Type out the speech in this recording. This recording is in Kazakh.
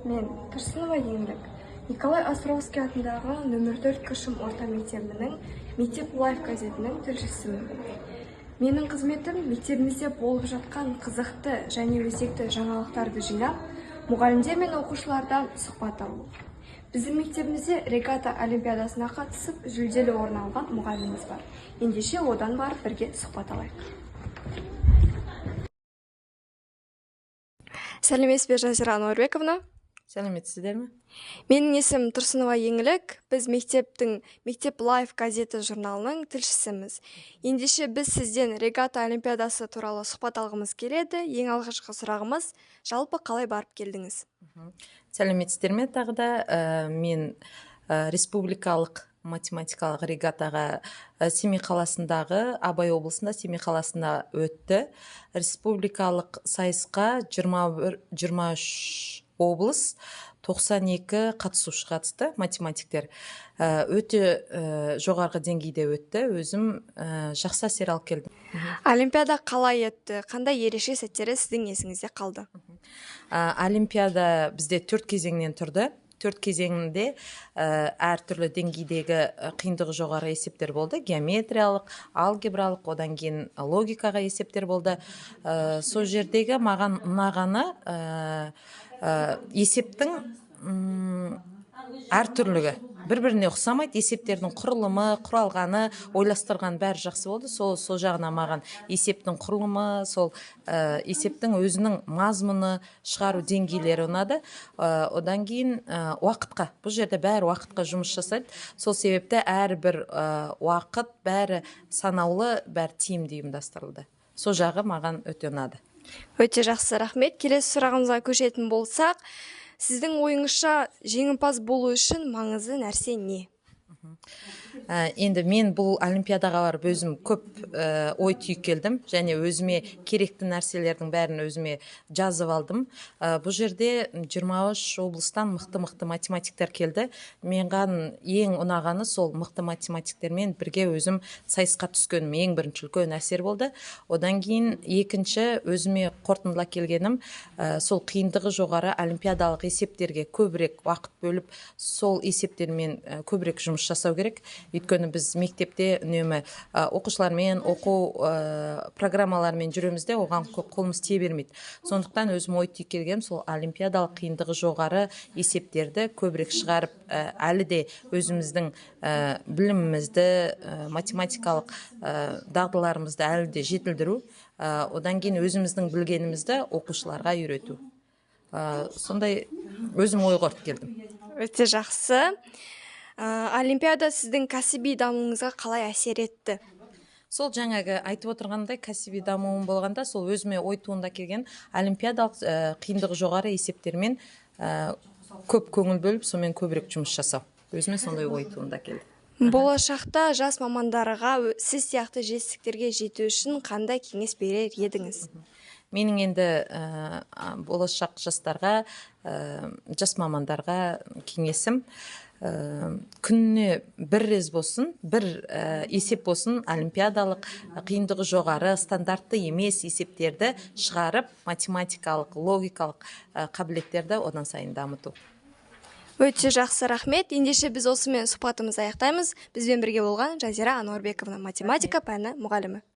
Мен Тұрсынова Еңлік. Николай Островский атындағы нөмір 4 Кішім орта мектебінің Мектеп Лайф газетінің тілшісімін. Менің қызметім мектебімізде болып жатқан қызықты және өзекті жаңалықтарды жинап, мұғалімдер мен оқушылардан сұхбат алу. Біздің мектебімізде регата олимпиадасына қатысып, жүлделі орын алған мұғаліміміз бар. Ендеше одан барып бірге сұхбат алайық. Сәлеметсіз бе, Жазира Ануарбековна? Сәлеметсіздер ме? Менің есімім Тұрсынова Еңлік. Біз Мектеп Лайф газеті журналының тілшісіміз. Ендеше біз сізден регата олимпиадасы туралы сұхбат алғымыз келеді. Ең алғашқы сұрағымыз, жалпы қалай барып келдіңіз? Сәлеметсіздер ме? Тағы да мен республикалық математикалық регатаға Семей қаласындағы, Абай облысында Семей қаласында өтті. Республикалық сайысқа 23 облыс, 92 қатысушы қатысты, математиктер. Өте жоғарғы деңгейде өтті. Өзім жақсы әсер алып келдім. Олимпиада қалай өтті? Қандай ерекше сәттері сіздің есіңізде қалды? Олимпиада бізде 4 кезеңнен тұрды. 4 кезеңінде әртүрлі деңгейдегі қиындығы жоғары есептер болды. Геометриялық, алгебралық, одан кейін логикаға есептер болды. Сол жердегі маған ұнағаны есептің әртүрлігі. Бір-біріне ұқсамайды, есептердің құрылымы, құралғаны, ойластырған бәрі жақсы болды. Сол жағына маған есептің құрылымы, сол есептің өзінің мазмұны, шығару деңгейлері ұнады. Одан кейін уақытқа, бұл жерде бәрі уақытқа жұмыс жасайды. Сол себепті әрбір уақыт бәрі санаулы, бәрі тиімді ұйымдастырылды. Сол жағы маған өте ұнады. Өте жақсы, рахмет. Келесі сұрағымызға көшетін болсақ, сіздің ойыңызша жеңімпаз болу үшін маңызды нәрсе не? Енді мен бұл олимпиадаға барып өзім көп ой түйіп келдім, және өзіме керекті нәрселердің бәрін өзіме жазып алдым. Бұл жерде 23 облыстан мықты математиктер келді. Менған ең ұнағаны сол мықты математиктермен бірге өзім сайысқа түскенім ең бірінші үлкен әсер болды. Одан кейін екінші өзіме қорытындылап келгенім, сол қиындығы жоғары олимпиадалық есептерге көбірек уақыт бөліп, сол есептермен көбірек жұмыс жасау керек. Өйткені біз мектепте үнемі оқушылармен, оқу программаларымен жүремізде, оған қолымыз тие бермейді. Сондықтан өзім ой түйіп келгенім, сол олимпиадалық қиындығы жоғары есептерді көбірек шығарып, әлі де өзіміздің білімімізді, математикалық дағдыларымызды әлі де жетілдіру, одан кейін өзіміздің білгенімізді оқушыларға үйрету. Сондай өзім ой қорытып келдім. Өте жақсы. Олимпиада сіздің кәсіби дамуыңызға қалай әсер етті? Сол жаңағы айтып отырғандай кәсіби дамуым болғанда, сол өзіме ой туында келген олимпиадалық қиындығы жоғары есептермен көп көңіл бөліп, сонымен көбірек жұмыс жасау. Өзіме сондай ой туында келді. Болашақта жас мамандарға сіз сияқты жетістіктерге жету үшін қандай кеңес берер едіңіз? Менің енді болашақ жастарға, жас мамандарға кеңесім, күніне бір рез болсын, бір есеп болсын, олимпиадалық қиындығы жоғары, стандартты емес есептерді шығарып, математикалық, логикалық қабілеттерді одан сайын дамыту. Өте жақсы, рахмет. Ендеше біз осымен сұхбатымызды аяқтаймыз. Бізбен бірге болған Жазира Ануарбековна, математика пәні мұғалімі.